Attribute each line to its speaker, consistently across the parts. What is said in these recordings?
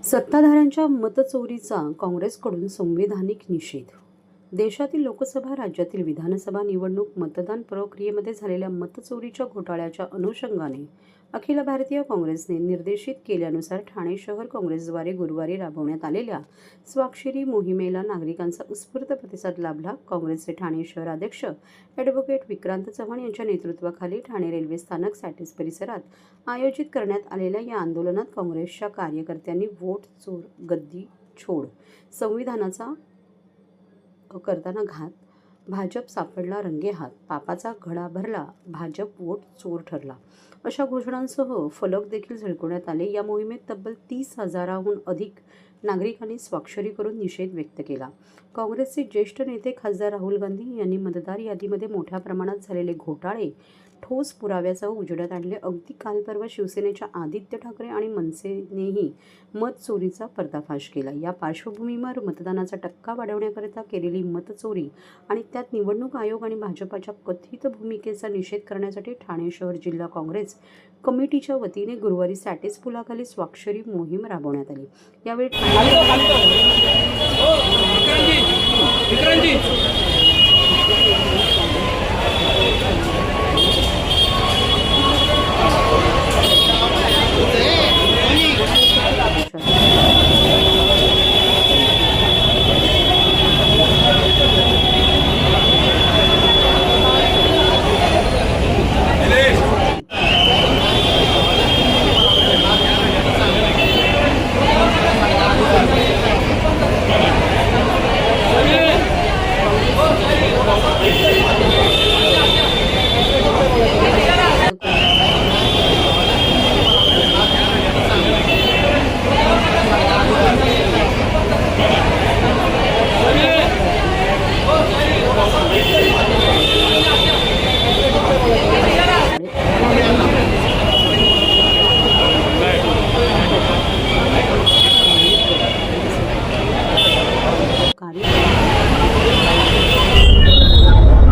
Speaker 1: सत्ताधाऱ्यांच्या मतचोरीचा काँग्रेसकडून संवैधानिक निषेध. देशातील लोकसभा, राज्यातील विधानसभा निवडणूक मतदान प्रक्रियेमध्ये झालेल्या मतचोरीच्या घोटाळ्याच्या अनुषंगाने अखिल भारतीय काँग्रेसने निर्देशित केल्यानुसार ठाणे शहर काँग्रेसद्वारे गुरुवारी राबवण्यात आलेल्या स्वाक्षरी मोहिमेला नागरिकांचा उत्स्फूर्त प्रतिसाद लाभला. काँग्रेसचे ठाणे शहर अध्यक्ष ॲडव्होकेट विक्रांत चव्हाण यांच्या नेतृत्वाखाली ठाणे रेल्वे स्थानक सॅटिस परिसरात आयोजित करण्यात आलेल्या या आंदोलनात काँग्रेसच्या कार्यकर्त्यांनी वोट चोर, गद्दी छोड, संविधानाचा करताना घात, भाजप सापडला रंगेहात, पापाचा घडा भरला, भाजप वोट चोर ठरला अशा घोषणांसह फलक देखील झळकवण्यात आले. या मोहिमेत तब्बल 30,000हून अधिक नागरिकांनी स्वाक्षरी करून निषेध व्यक्त केला. काँग्रेसचे ज्येष्ठ नेते खासदार राहुल गांधी यांनी मतदार यादीमध्ये मोठ्या प्रमाणात झालेले घोटाळे ठोस पुराव्यासह उजेडात आणले. अगदी काल परवा शिवसेनेच्या आदित्य ठाकरे आणि मनसेनेही मतचोरीचा पर्दाफाश केला. या पार्श्वभूमीवर मतदानाचा टक्का वाढवण्याकरिता केलेली मतचोरी आणि त्यात निवडणूक आयोग आणि भाजपाच्या कथित भूमिकेचा निषेध करण्यासाठी ठाणे शहर जिल्हा काँग्रेस कमिटीच्या वतीने गुरुवारी सॅटिस पुलाखाली स्वाक्षरी मोहीम राबवण्यात आली. यावेळी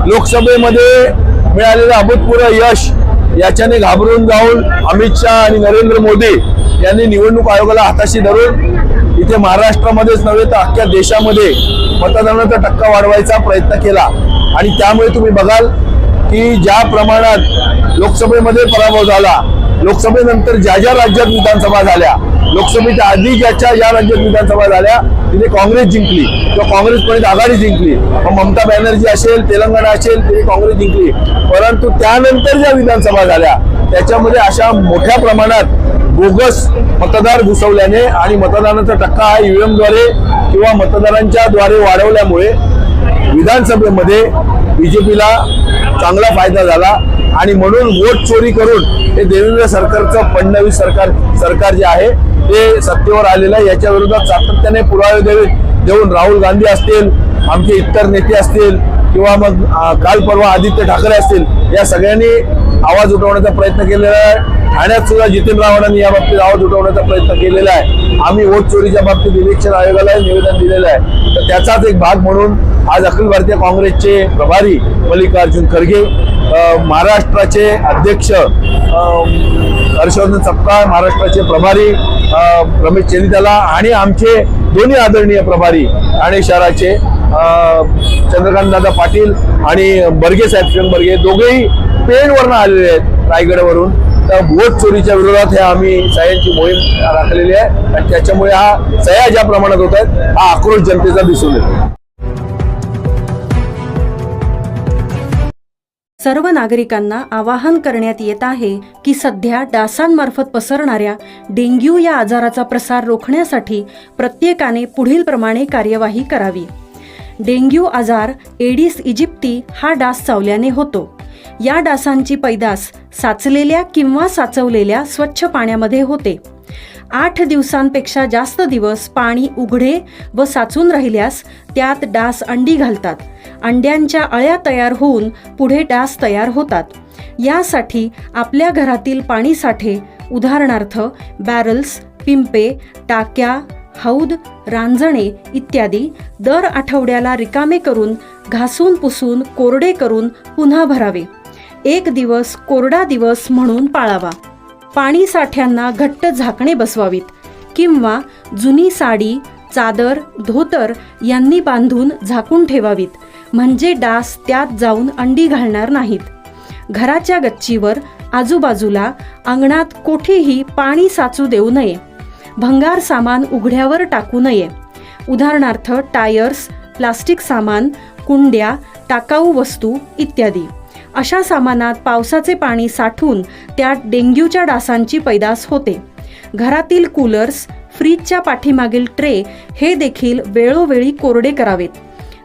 Speaker 2: लोकसभेमध्ये मिळालेलं अभूतपूर्व यश याच्याने घाबरून जाऊन अमित शहा आणि नरेंद्र मोदी यांनी निवडणूक आयोगाला हाताशी धरून इथे महाराष्ट्रामध्येच नव्हे तर अख्ख्या देशामध्ये मतदानाचा टक्का वाढवायचा प्रयत्न केला. आणि त्यामुळे तुम्ही बघाल की ज्या प्रमाणात लोकसभेमध्ये पराभव झाला, लोकसभेनंतर ज्या ज्या राज्यात विधानसभा झाल्या, लोकसभेच्या आधी ज्या राज्यात विधानसभा झाल्या तिथे काँग्रेस जिंकली किंवा काँग्रेसपर्यंत आघाडी जिंकली. ममता बॅनर्जी असेल, तेलंगणा असेल, तिथे काँग्रेस जिंकली. परंतु त्यानंतर ज्या विधानसभा झाल्या त्याच्यामध्ये अशा मोठ्या प्रमाणात बोगस मतदार घुसवल्याने आणि मतदानाचा टक्का हा ईव्हीएमद्वारे किंवा मतदारांच्या द्वारे वाढवल्यामुळे विधानसभेमध्ये बीजेपीला चांगला फायदा झाला. आणि म्हणून वोट चोरी करून हे देवेंद्र सरकारचं फडणवीस सरकार जे आहे ते सत्तेवर आलेलं आहे. याच्या विरोधात सातत्याने पुरावे देऊन राहुल गांधी असतील, आमचे इतर नेते असतील किंवा मग काल परवा आदित्य ठाकरे असतील, या सगळ्यांनी आवाज उठवण्याचा प्रयत्न केलेला आहे. ठाण्यात सुद्धा जितेंद्र आव्हाडांनी या बाबतीत आवाज उठवण्याचा प्रयत्न केलेला आहे. आम्ही वोट चोरीच्या बाबतीत इलेक्शन आयोगाला निवेदन दिलेलं आहे. तर त्याचाच एक भाग म्हणून आज अखिल भारतीय काँग्रेसचे प्रभारी मल्लिकार्जुन खरगे, महाराष्ट्राचे अध्यक्ष हर्षवर्धन सपकाळ, महाराष्ट्राचे प्रभारी रमेश चेनिताला आणि आमचे दोन्ही आदरणीय प्रभारी ठाणे शहराचे चंद्रकांत दादा पाटील आणि बर्गे साहेब किरण बर्गे दोघेही पेणवरून आलेले आहेत, रायगडवरून. तर वोट चोरीच्या विरोधात हे आम्ही सह्यांची मोहीम राखलेली आहे आणि त्याच्यामुळे हा सह्या ज्या प्रमाणात होत आहेत हा आक्रोश जनतेचा दिसून येतो.
Speaker 3: सर्व नागरिकांना आवाहन करण्यात येत आहे की सध्या डासांमार्फत पसरणाऱ्या डेंग्यू या आजाराचा प्रसार रोखण्यासाठी प्रत्येकाने पुढीलप्रमाणे कार्यवाही करावी. डेंग्यू आजार एडिस इजिप्ती हा डास चावल्याने होतो. या डासांची पैदास साचलेल्या किंवा साचवलेल्या स्वच्छ पाण्यामध्ये होते. 8 दिवसांपेक्षा जास्त दिवस पाणी उघडे व साचून राहिल्यास त्यात डास अंडी घालतात. अंड्यांच्या अळ्या तयार होऊन पुढे डास तयार होतात. यासाठी आपल्या घरातील पाणीसाठे उदाहरणार्थ बॅरल्स, पिंपे, टाक्या, हौद, रांजणे इत्यादी दर आठवड्याला रिकामे करून घासून पुसून कोरडे करून पुन्हा भरावे. 1 दिवस कोरडा दिवस म्हणून पाळावा. पाणी साठ्यांना घट्ट झाकणे बसवावीत. किंवा जुनी साडी, चादर, धोतर यांनी बांधून झाकून ठेवावीत, म्हणजे डास त्यात जाऊन अंडी घालणार नाहीत. घराच्या गच्चीवर, आजूबाजूला, अंगणात कोठेही पाणी साचू देऊ नये. भंगार सामान उघड्यावर टाकू नये. उदाहरणार्थ टायर्स, प्लास्टिक सामान, कुंड्या, टाकाऊ वस्तू इत्यादी. अशा सामानात पावसाचे पाणी साठून त्यात डेंग्यूच्या डासांची पैदास होते. घरातील कूलर्स, फ्रीजच्या पाठीमागील ट्रे हे देखील वेळोवेळी कोरडे करावेत.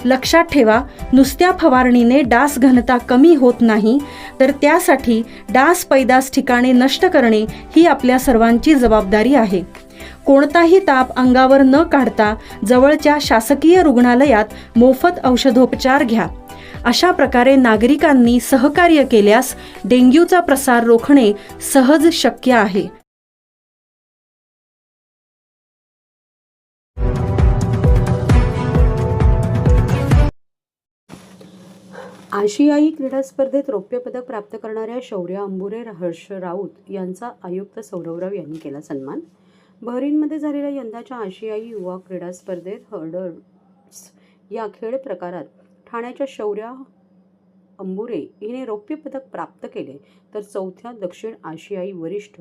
Speaker 3: लक्षात ठेवा, नुसत्या फवारणीने डास घनता कमी होत नाही, तर त्यासाठी डास पैदास ठिकाणे नष्ट करणे ही आपल्या सर्वांची जबाबदारी आहे. कोणताही ताप अंगावर न काढता जवळच्या शासकीय रुग्णालयात मोफत औषधोपचार घ्या. अशा प्रकारे नागरिकांनी सहकार्य केल्यास डेंग्यूचा प्रसार रोखणे सहज शक्य आहे.
Speaker 1: आशियाई क्रीडा स्पर्धेत रौप्य पदक प्राप्त करणाऱ्या शौर्य अंबुरे, हर्ष राऊत यांचा आयुक्त सौरवराव यांनी केला सन्मान. बहरीनमध्ये झालेल्या यंदाच्या आशियाई युवा क्रीडा स्पर्धेत हर्डल्स या खेळ प्रकारात ठाण्याच्या शौर्य अंबुरे हिने रौप्य पदक प्राप्त केले, तर चौथ्या दक्षिण आशियाई वरिष्ठ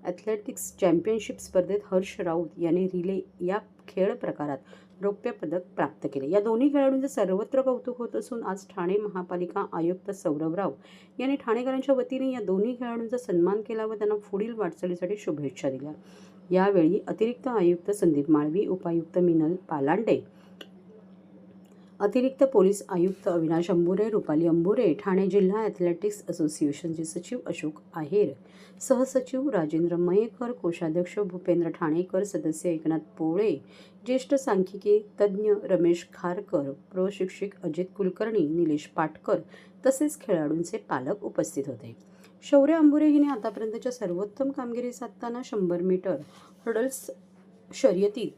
Speaker 1: ॲथलेटिक्स चॅम्पियनशिप स्पर्धेत हर्ष राऊत यांनी रिले या खेळ प्रकारात रौप्य पदक प्राप्त केले. या दोन्ही खेळाडूंचे सर्वत्र कौतुक होत असून आज ठाणे महापालिका आयुक्त सौरवराव यांनी ठाणेकरांच्या वतीने या दोन्ही खेळाडूंचा सन्मान केला व त्यांना पुढील वाटचालीसाठी शुभेच्छा दिल्या. यावेळी अतिरिक्त आयुक्त संदीप माळवी, उपायुक्त मिनल पालांडे, अतिरिक्त पोलीस आयुक्त अविनाश अंबुरे, रुपाली अंबुरे, ठाणे जिल्हा ॲथलेटिक्स असोसिएशनचे सचिव अशोक आहेर, सहसचिव राजेंद्र मयेकर, कोषाध्यक्ष भूपेंद्र ठाणेकर, सदस्य एकनाथ पोळे, ज्येष्ठ सांख्यिकी तज्ज्ञ रमेश खारकर, प्रशिक्षक अजित कुलकर्णी, निलेश पाटकर तसेच खेळाडूंचे पालक उपस्थित होते. शौर्य अंबुरे हिने आतापर्यंतच्या सर्वोत्तम कामगिरी साधताना 100 मीटर हर्डल्स शर्यतीत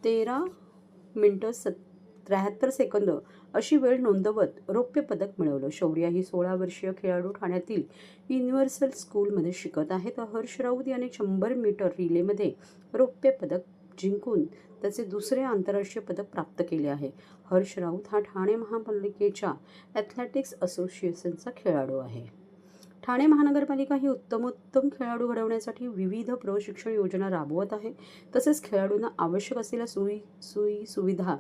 Speaker 1: 13 मिनिटं 73 सेकंद अशी वेळ नोंदवत रौप्य पदक मिळवलं. शौर्य ही 16 वर्षीय खेळाडू ठाण्यातील युनिव्हर्सल स्कूलमध्ये शिकत आहे, तर हर्ष राऊत याने 100 मीटर रिलेमध्ये रौप्य पदक जिंकून त्याचे दुसरे आंतरराष्ट्रीय पदक प्राप्त केले आहे. हर्ष राऊत हा ठाणे महापालिकेच्या ॲथलेटिक्स असोसिएशनचा खेळाडू आहे. ठाणे महानगरपालिका ही उत्तमोत्तम खेळाडू घडवण्यासाठी विविध प्रशिक्षण योजना राबवत आहे. तसेच खेळाडूंना आवश्यक असलेल्या सोयी सुविधा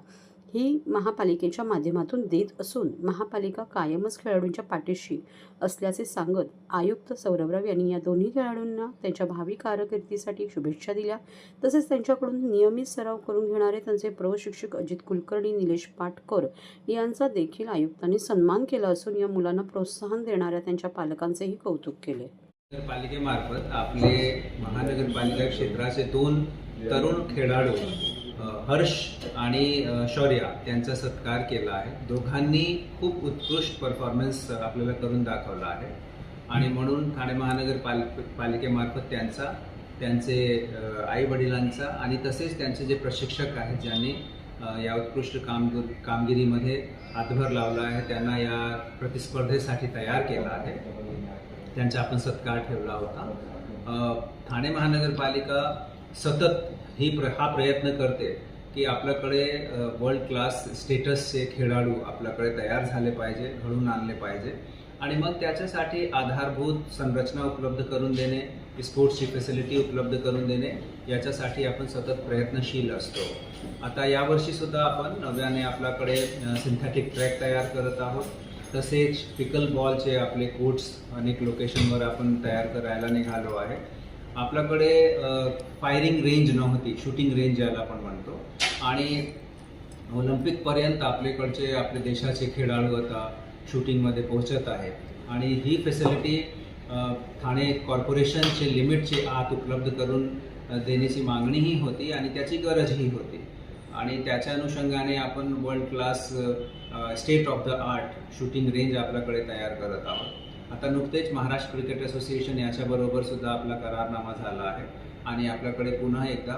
Speaker 1: ही महापालिकेच्या माध्यमातून देत असून महापालिका कायमच खेळाडूंच्या पाठीशी असल्याचे सांगत आयुक्त सौरवराव यांनी या दोन्ही खेळाडूंना त्यांच्या भावी कारकिर्दीसाठी शुभेच्छा दिल्या. तसेच त्यांच्याकडून नियमित सराव करून घेणारे त्यांचे प्रशिक्षक अजित कुलकर्णी, निलेश पाटकर यांचा देखील आयुक्तांनी सन्मान केला असून या मुलांना प्रोत्साहन देणाऱ्या त्यांच्या पालकांचेही कौतुक केले.
Speaker 4: नगरपालिकेमार्फत आपले महानगरपालिका क्षेत्राचे 2 तरुण खेळाडू हर्ष आणि शौर्य यांचा सत्कार केला आहे. दोघांनी खूप उत्कृष्ट परफॉर्मन्स आपल्याला करून दाखवला आहे आणि म्हणून ठाणे महानगरपालिकेमार्फत त्यांचे आईवडिलांचा आणि तसेच त्यांचे जे प्रशिक्षक आहेत ज्यांनी या उत्कृष्ट कामगिरीमध्ये हातभार लावला आहे, त्यांना या प्रतिस्पर्धेसाठी तयार केला आहे, त्यांचा आपण सत्कार ठेवला होता. ठाणे महानगरपालिका सतत हा प्रयत्न करते की आपल्याकडे वर्ल्ड क्लास स्टेटसचे खेळाडू आपल्याकडे तयार झाले पाहिजे, घडून आणले पाहिजे आणि मग त्याच्यासाठी आधारभूत संरचना उपलब्ध करून देणे, स्पोर्ट्सची फॅसिलिटी उपलब्ध करून देणे याच्यासाठी आपण सतत प्रयत्नशील असतो. आता यावर्षीसुद्धा आपण नव्याने आपल्याकडे सिंथेटिक ट्रॅक तयार करत आहोत. तसेच पिकल बॉलचे आपले कोर्ट्स अनेक लोकेशनवर आपण तयार करायला निघालो आहे. आपल्याकडे फायरिंग रेंज नव्हती, शूटिंग रेंज ज्याला आपण म्हणतो, आणि ऑलिम्पिकपर्यंत आपले देशाचे खेळाडू आता शूटिंगमध्ये पोहोचत आहेत आणि ही फॅसिलिटी ठाणे कॉर्पोरेशनचे लिमिटचे आत उपलब्ध करून देण्याची मागणीही होती आणि त्याची गरजही होती आणि त्याच्या अनुषंगाने आपण world class state of the art shooting range आपल्याकडे तयार करत आहोत. आता नुकतेच महाराष्ट्र क्रिकेट असोसिएशन याच्याबरोबर सुद्धा आपला करारनामा झाला आहे आणि आपल्याकडे पुन्हा एकदा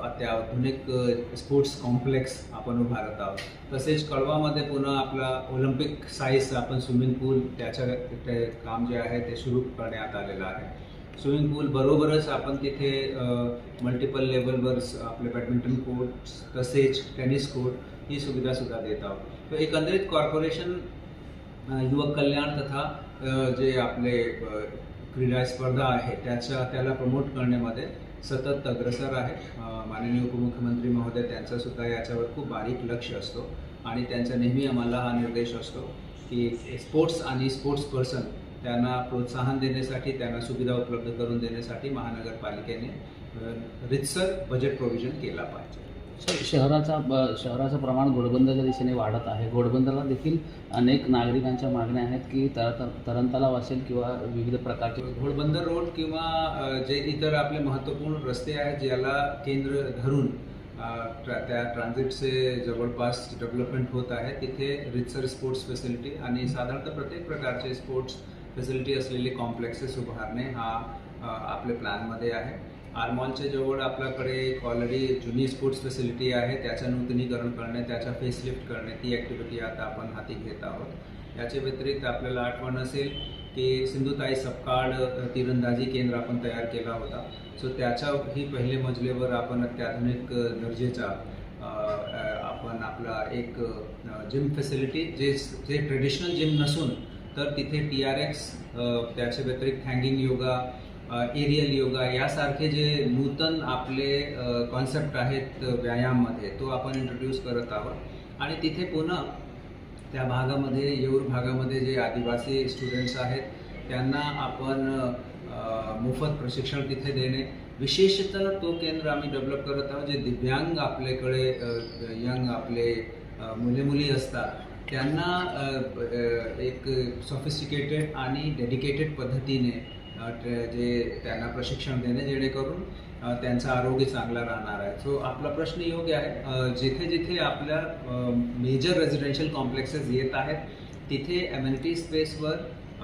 Speaker 4: अत्याधुनिक स्पोर्ट्स कॉम्प्लेक्स आपण उभारत आहोत. तसेच कळवामध्ये पुन्हा आपला ऑलिम्पिक साईज आपण स्विमिंग पूल त्याचं काम जे आहे ते सुरू करण्यात आलेलं आहे स्विमिंग पूल बरोबरच आपण तिथे मल्टिपल लेवलवर आपले बॅडमिंटन कोर्ट्स तसेच टेनिस कोर्ट ही सुविधासुद्धा देत आहोत. तर एकंदरीत कॉर्पोरेशन युवक कल्याण तथा जे आपले क्रीडा स्पर्धा आहे त्याला प्रमोट करण्यामध्ये सतत अग्रसर आहे. माननीय उपमुख्यमंत्री महोदय त्यांचा सुद्धा याच्यावर खूप बारीक लक्ष असतो आणि त्यांचा नेहमी आम्हाला हा निर्देश असतो की स्पोर्ट्स आणि स्पोर्ट्स पर्सन त्यांना प्रोत्साहन देण्यासाठी, त्यांना सुविधा उपलब्ध करून देण्यासाठी महानगरपालिकेने रितसर बजेट प्रोव्हिजन केला पाहिजे.
Speaker 5: सर, शहराचं प्रमाण घोडबंदरच्या दिशेने वाढत आहे. घोडबंदरला देखील अनेक नागरिकांच्या मागण्या आहेत की तरणतलाव असेल किंवा विविध प्रकारचे
Speaker 4: घोडबंदर रोड किंवा जे इतर आपले महत्त्वपूर्ण रस्ते आहेत ज्याला केंद्र धरून त्या ट्रान्झिटचे जवळपास डेव्हलपमेंट होत आहे, तिथे रितसर स्पोर्ट्स फॅसिलिटी आणि साधारणतः प्रत्येक प्रकारचे स्पोर्ट्स फॅसिलिटी असलेले कॉम्प्लेक्सेस उभारणे हा आपल्या प्लॅनमध्ये आहे. आरमॉलच्या जवळ आपल्याकडे ऑलरेडी जुनी स्पोर्ट्स फॅसिलिटी आहे, त्याचं नूतनीकरण करणे, त्याचा फेसलिफ्ट करणे, ती ॲक्टिव्हिटी आता आपण हाती घेत आहोत. याच्या व्यतिरिक्त आपल्याला आठवण असेल की सिंधुताई सपकाळ तीरंदाजी केंद्र आपण तयार केला होता. सो त्याच्याही पहिले मजलेवर आपण अत्याधुनिक दर्जेचा आपण आपला एक जिम फॅसिलिटी जे ट्रेडिशनल जिम नसून तर तिथे TRX, त्याच्या व्यतिरिक्त हँगिंग योगा, एरियल योगा यासारखे जे नूतन आपले कॉन्सेप्ट आहेत व्यायाममध्ये तो आपण इंट्रोड्यूस करत आहोत. आणि तिथे पुन्हा त्या भागामध्ये येऊर भागामध्ये जे आदिवासी स्टुडंट्स आहेत त्यांना आपण मोफत प्रशिक्षण तिथे देणे, विशेषतः तो केंद्र आम्ही डेव्हलप करत आहोत जे दिव्यांग आपल्याकडे यंग आपले मुली असतात त्यांना एक सॉफिस्टिकेटेड आणि डेडिकेटेड पद्धतीने जे त्यांना प्रशिक्षण देणे जेणेकरून त्यांचं आरोग्य चांगलं राहणार आहे. सो आपला प्रश्न योग्य आहे. जिथे जिथे आपल्या मेजर रेजिडेन्शियल कॉम्प्लेक्सेस येत आहेत तिथे ॲम्युनिटी स्पेसवर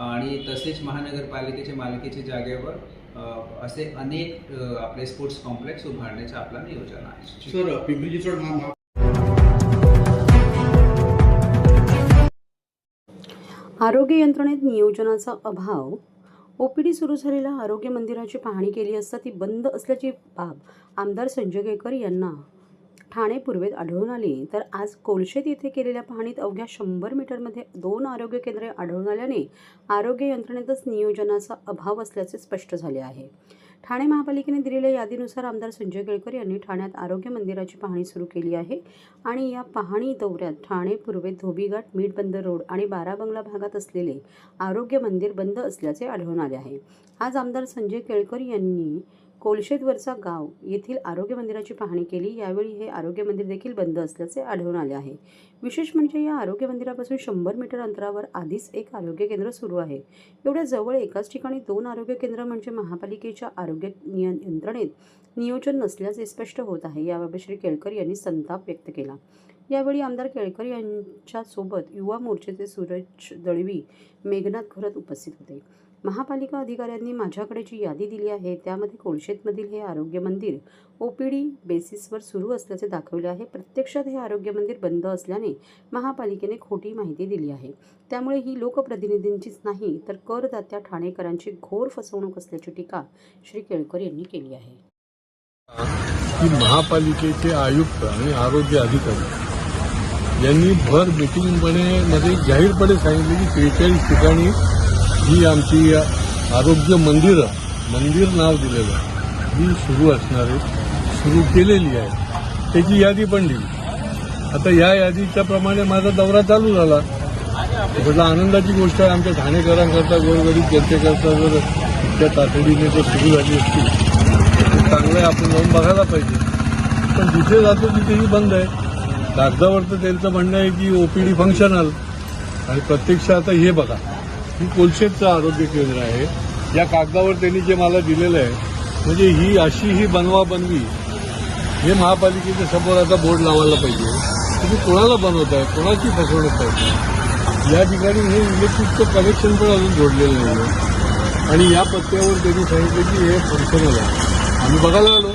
Speaker 4: आणि तसेच महानगरपालिकेच्या मालकीच्या जागेवर असे अनेक आपले स्पोर्ट्स कॉम्प्लेक्स उभारण्याचं आपलं नियोजन आहे.
Speaker 6: सर, पिंपरी चिंचवड
Speaker 1: आरोग्य यंत्रणेत नियोजनाचा अभाव. OPD सुरू झालेल्या आरोग्य मंदिराची पाहणी केली असता ती बंद असल्याची बाब आमदार संजय केळकर यांना ठाणे पूर्वेत आढळून आली. तर आज कोलशेत येथे केलेल्या पाहणीत अवघ्या 100 मीटरमध्ये 2 आरोग्य केंद्रे आढळून आल्याने आरोग्य यंत्रणेतच नियोजनाचा अभाव असल्याचे स्पष्ट झाले आहे. ठाणे महापालिकेने दिलेल्या यादीनुसार आमदार संजय केळकर यांनी ठाण्यात आरोग्य मंदिराची पाहणी सुरू केली आहे आणि या पाहणी दौऱ्यात ठाणे पूर्वेत धोबीघाट, मीठ बंदर रोड आणि बाराबंगला भागात असलेले आरोग्य मंदिर बंद असल्याचे आढळून आले आहे. आज आमदार संजय केळकर यांनी कोलशेतवरचा गाव येथील आरोग्य मंदिराची पाहणी केली. यावेळी हे आरोग्य मंदिर देखील बंद असल्याचे आढळून आले आहे. विशेष म्हणजे या आरोग्य मंदिरापासून 100 मीटर अंतरावर आधीच एक आरोग्य केंद्र सुरू आहे. एवढ्या जवळ एकाच ठिकाणी 2 आरोग्य केंद्र म्हणजे महापालिकेच्या आरोग्य यंत्रणेत नियोजन नसल्याचे स्पष्ट होत आहे. याबाबत श्री केळकर यांनी संताप व्यक्त केला. यावेळी आमदार केळकर यांच्यासोबत युवा मोर्चाचे सूरज दळवी, मेघनाथ घोरत उपस्थित होते. महापालिका अधिकाऱ्यांनी माझ्याकडे जी यादी दिली आहे त्यामध्ये कोलशेतमधील हे आरोग्य मंदिर OPD बेसिसवर सुरू असल्याचे दाखवले आहे. प्रत्यक्षात हे आरोग्य मंदिर बंद असल्याने महापालिकेने खोटी माहिती दिली आहे. त्यामुळे ही लोकप्रतिनिधींचीच नाही तर करदात्या ठाणेकरांची घोर फसवणूक असल्याची टीका श्री केळकर यांनी केली आहे.
Speaker 7: की महापालिकेचे आयुक्त आणि आरोग्य अधिकारी यांनी भर मीटिंगमध्ये जाहीरपणे सांगितले की 43 ठिकाणी ही आमची आरोग्य मंदिर नाव दिलेलं आहे, ही सुरू असणार आहे, सुरू केलेली आहे, त्याची यादी पण दिली. आता या यादीच्या प्रमाणे माझा दौरा चालू झाला. म्हटलं आनंदाची गोष्ट आहे, आमच्या ठाणेकरांकरता, गोरगरीब जनतेकरता जर इतक्या तातडीने जर सुरू झाली असती तर चांगलं आहे, आपण जाऊन बघायला पाहिजे. पण जिथे जातो तिथेही बंद आहे. कागदावर तर त्यांचं म्हणणं आहे की OPD फंक्शनल, आणि प्रत्यक्ष आता हे बघा, ही कोलशेतचं आरोग्य केंद्र आहे. या कागदावर त्यांनी जे मला दिलेलं आहे म्हणजे ही अशी ही बनवाबनवी, हे महापालिकेच्या समोर आता बोर्ड लावायला पाहिजे. तुम्ही कोणाला बनवताय, कोणाची फसवणूक करताय. या ठिकाणी हे इलेक्ट्रिकचं कनेक्शन पण अजून जोडलेलं नाही आहे आणि या पत्त्यावर त्यांनी सांगितलं की हे फंक्शनल आहे. आम्ही बघायला आलो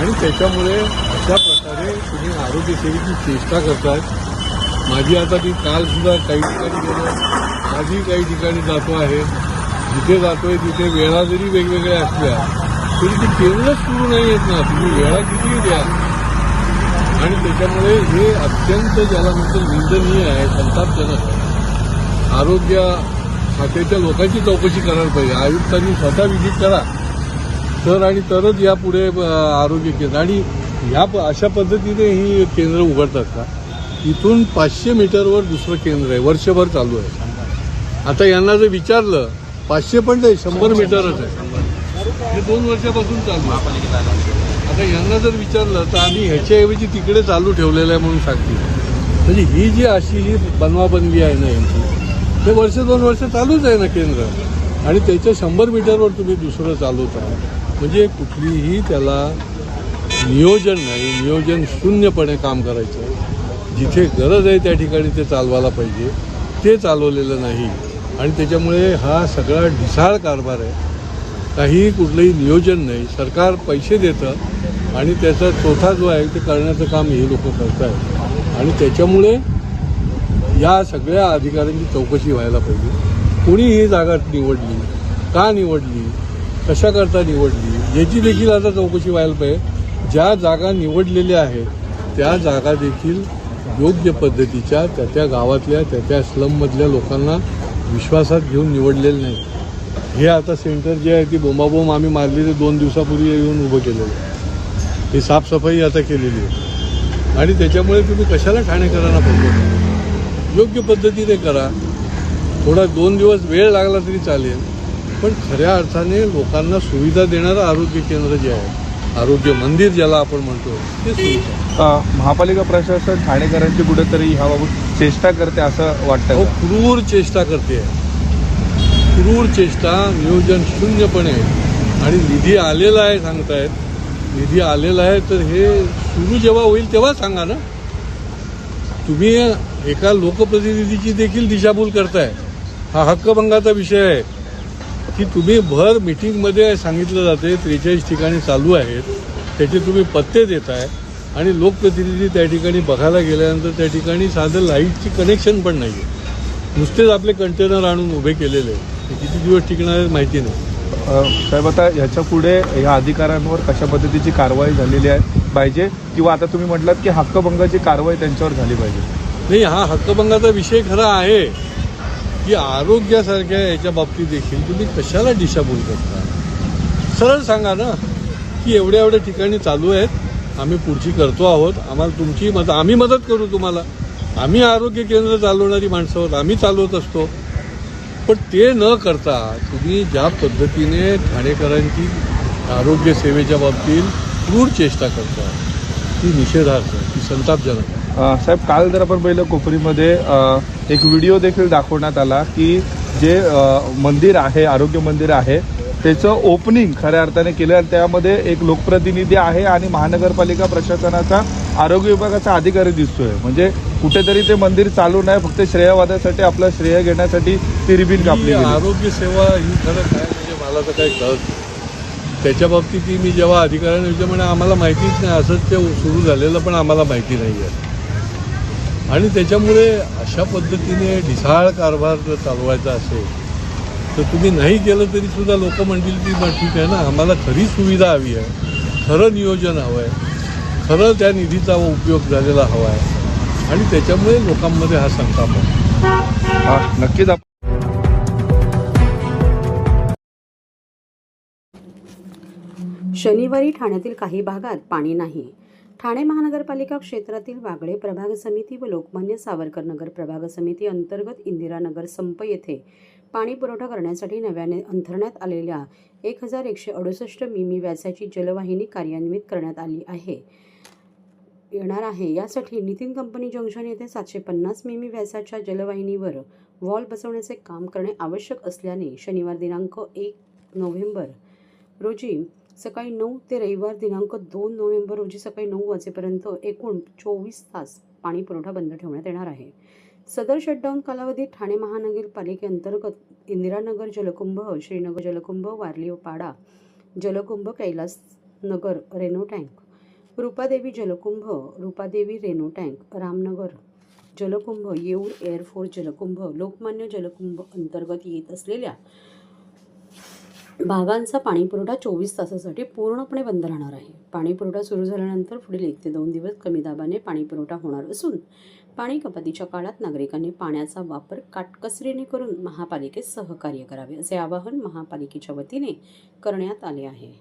Speaker 7: आणि त्याच्यामुळे अशा प्रकारे तुम्ही आरोग्यसेवेची चेष्टा करताय. माझी आता ती काल सुद्धा काही ठिकाणी गेलो, आजही काही ठिकाणी जातो आहे. जिथे जातोय तिथे वेळा जरी वेगवेगळ्या असल्या तरी ती केंद्र सुरू नाही येत ना, तुम्ही वेळा किती द्या. आणि त्याच्यामुळे हे अत्यंत ज्याला म्हणतो निंदनीय आहे, संतापजनक आहे. आरोग्य खात्याच्या लोकांची चौकशी करायला पाहिजे. आयुक्तांनी स्वतः व्हिजिट करा तर आणि तरच यापुढे आरोग्य केंद्र आणि अशा पद्धतीने ही केंद्र उघडतात का. इथून 500 मीटरवर दुसरं केंद्र आहे, वर्षभर चालू आहे. आता यांना जर विचारलं 500 पण नाही 100 मीटरच आहे, हे 2 वर्षापासून चालू आहे. आता यांना जर विचारलं तर आम्ही ह्याच्याऐवजी तिकडे चालू ठेवलेलं आहे म्हणून सांगतील. म्हणजे ही जी अशी ही बनवाबनवी आहे ना यांची, ते 1-2 वर्ष चालूच आहे ना केंद्र आणि त्याच्या 100 मीटरवर तुम्ही दुसरं चालवता. म्हणजे कुठलीही त्याला नियोजन नाही, नियोजन शून्यपणे काम करायचं आहे. जिथे गरज आहे त्या ठिकाणी ते चालवायला पाहिजे, ते चालवलेलं नाही आणि त्याच्यामुळे हा सगळा ढिसाळ कारभार आहे. काही कुठलंही नियोजन नाही. सरकार पैसे देतं आणि त्याचा चौथा जो आहे ते करण्याचं काम हे लोक करत आहेत आणि त्याच्यामुळे या सगळ्या अधिकाऱ्यांची चौकशी व्हायला पाहिजे. कोणी ही जागा निवडली, का निवडली, कशाकरता निवडली याची देखील आता चौकशी व्हायला पाहिजे. ज्या जागा निवडलेल्या आहेत त्या जागा देखील योग्य पद्धतीच्या त्या गावातल्या त्या स्लममधल्या लोकांना विश्वासात घेऊन निवडलेलं नाही. हे आता सेंटर जे आहे ती बोंबाबोंब आम्ही मारलेले 2 दिवसापूर्वी येऊन उभं केलेलं आहे. ही साफसफाई आता केलेली आहे आणि त्याच्यामुळे तुम्ही कशाला ठाणेकरांना बोलतो, योग्य पद्धतीने करा. थोडा 2 दिवस वेळ लागला तरी चालेल, पण खऱ्या अर्थाने लोकांना सुविधा देणारं आरोग्य केंद्र जे आहे, आरोग्य मंदिर ज्याला आपण म्हणतो ते सुरू आहे.
Speaker 2: महापालिका प्रशासन ठाणेकरांची कुठेतरी ह्याबाबत चेष्टा करते असं वाटतं.
Speaker 7: क्रूर चेष्टा करते, क्रूर चेष्टा, नियोजन शून्यपणे आणि निधी आलेला आहे सांगतायत. निधी आलेला आहे तर हे सुरू जेव्हा होईल तेव्हा सांगा ना. तुम्ही एका लोकप्रतिनिधीची देखील दिशाभूल करताय. हा हक्कभंगाचा विषय आहे की तुम्ही भर मीटिंगमध्ये सांगितलं जाते 43 ठिकाणी चालू आहेत, त्याचे तुम्ही पत्ते देताय आणि लोकप्रतिनिधी त्या ठिकाणी बघायला गेल्यानंतर त्या ठिकाणी साधं लाईटची कनेक्शन पण नाही आहे. नुसतेच आपले कंटेनर आणून उभे केलेले आहेत. ते किती दिवस टिकणार आहे माहिती नाही.
Speaker 2: साहेब आता ह्याच्या पुढे ह्या अधिकाऱ्यांवर कशा पद्धतीची कारवाई झालेली आहे पाहिजे किंवा आता तुम्ही म्हटलात की हक्कभंगाची कारवाई त्यांच्यावर झाली पाहिजे.
Speaker 7: नाही, हा हक्कभंगाचा विषय खरा आहे की आरोग्यासारख्या याच्या बाबतीत देखील तुम्ही कशाला दिशाभूल करता. सरळ सांगा ना की एवढ्या एवढ्या ठिकाणी चालू आहेत, आम्ही पुढची करतो आहोत, आम्हाला तुमची आम्ही मदत करू तुम्हाला. आम्ही आरोग्य केंद्र चालवणारी माणसं आहोत, आम्ही चालवत असतो. पण ते न करता तुम्ही ज्या पद्धतीने ठाणेकरांची आरोग्य सेवेच्या बाबतीत क्रूर चेष्टा करता ती निषेधार्थ, ती संतापजनक आहे.
Speaker 2: साहेब काल जर आपण पहिलं कोपरीमध्ये एक व्हिडिओ देखील दाखवण्यात आला की जे मंदिर आहे, आरोग्य मंदिर आहे त्याचं ओपनिंग खऱ्या अर्थाने केलं आणि त्यामध्ये एक लोकप्रतिनिधी आहे आणि महानगरपालिका प्रशासनाचा आरोग्य विभागाचा अधिकारी दिसतोय. म्हणजे कुठेतरी ते मंदिर चालू नाही, फक्त श्रेयवादासाठी आपलं श्रेय घेण्यासाठी ती रिबीन कापली.
Speaker 7: आरोग्य सेवा ही खरं काय म्हणजे मला तर काही कळत नाही. त्याच्या बाबतीत मी जेव्हा अधिकाऱ्यांना विचार म्हणजे आम्हाला माहितीच नाही, असंच ते सुरू झालेलं पण आम्हाला माहिती नाही आहे. आणि त्याच्यामुळे अशा पद्धतीने ढिसाळ कारभार जर चालवायचा असेल तर तुम्ही नाही केलं तरी सुद्धा लोक म्हणतील की ठीक आहे ना, आम्हाला खरी सुविधा हवी आहे, खरं नियोजन हवं आहे, खरं त्या निधीचा उपयोग झालेला हवा आहे आणि त्याच्यामुळे लोकांमध्ये हा संताप आहे.
Speaker 2: नक्कीच.
Speaker 1: शनिवारी ठाण्यातील काही भागात पाणी नाही. ठाणे महानगरपालिका क्षेत्रातील वागळे प्रभाग समिती व लोकमान्य सावरकर नगर प्रभाग समिती अंतर्गत इंदिरानगर संप येथे पाणी पुरवठा करण्यासाठी नव्याने अंथरण्यात आलेल्या 1168 मिमी व्यासाची जलवाहिनी कार्यान्वित करण्यात आली येणार आहे. यासाठी नितीन कंपनी जंक्शन येथे 750 मिमी व्यासाच्या जलवाहिनीवर वॉल बसवण्याचे काम करणे आवश्यक असल्याने शनिवार दिनांक 1 नोव्हेंबर रोजी सकाळी 9 ते रविवार दिनांक 2 नोव्हेंबर रोजी सकाळी 9 वाजेपर्यंत एकूण 24 तास पाणी पुरवठा बंद ठेवण्यात येणार आहे. सदर शटडाऊन कालावधीत ठाणे महानगरपालिकेअंतर्गत इंदिरानगर जलकुंभ, श्रीनगर जलकुंभ, वारली पाडा जलकुंभ, कैलास नगर रेनो टँक, रूपादेवी जलकुंभ, रूपादेवी रेनो टँक, रामनगर जलकुंभ, येऊर एअरफोर्स जलकुंभ, लोकमान्य जलकुंभ अंतर्गत येत असलेल्या भागांचा पाणीपुरवठा 24 तासासाठी पूर्णपणे बंद राहणार आहे. पाणीपुरवठा सुरू झाल्यानंतर पुढील 1 ते 2 दिवस कमी दाबाने पाणीपुरवठा होणार असून पाणी कपातीच्या काळात नागरिकांनी पाण्याचा वापर काटकसरीने करून महापालिकेस सहकार्य करावे असे आवाहन महापालिकेच्या वतीने करण्यात आले आहे.